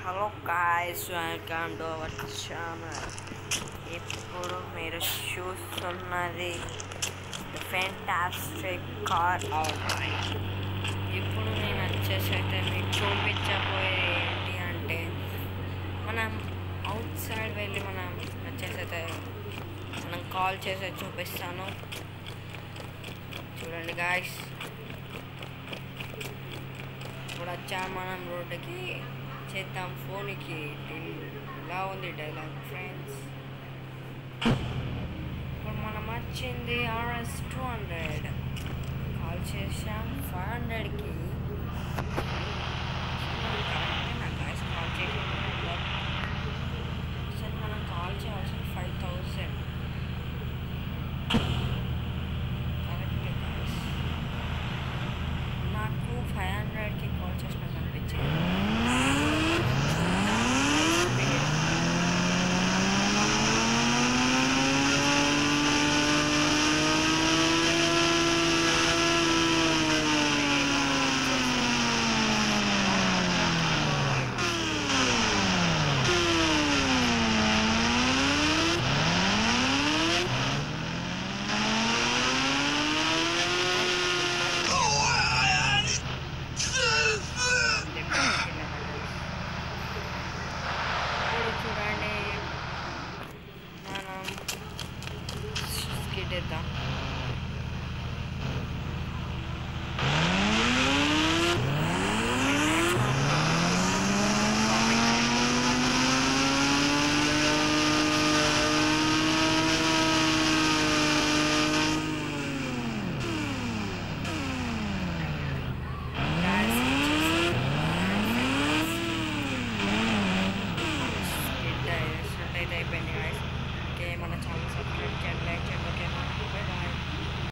Hello guys, welcome to our channel. ఇప్పుడు మీరు చూస్తున్నది ఫెంటాస్టిక్ కార్ అవుట్లైన్. ఇప్పుడు నేను వచ్చేసైతే మీకు చూపించబోయేది ఏంటి అంటే, మనం అవుట్ సైడ్ వెళ్ళి మనం కాల్ చేసి చూపిస్తాను. చూడండి గాయ్స్, ఇప్పుడు వచ్చాము మనం రోడ్డుకి. చేద్దాం ఫోన్కి. ఇలా ఉంది డైలాగ్ ఫ్రెండ్స్. ఇప్పుడు మనం వచ్చింది RS200. కాల్ చేసాం 500కి. కాల్ చేసాం. అసలు మనం కాల్ చేయాల్సిన 5000. కరెక్ట్ గాయ్స్, నాకు 500కి కాల్ చేసినట్టు అనిపించింది. చూడండి, మనం స్కిడ్ ఇద్దాం. అయిపోయింది గాయ్స్. ఓకే, మన ఛానల్ సబ్స్క్రైబ్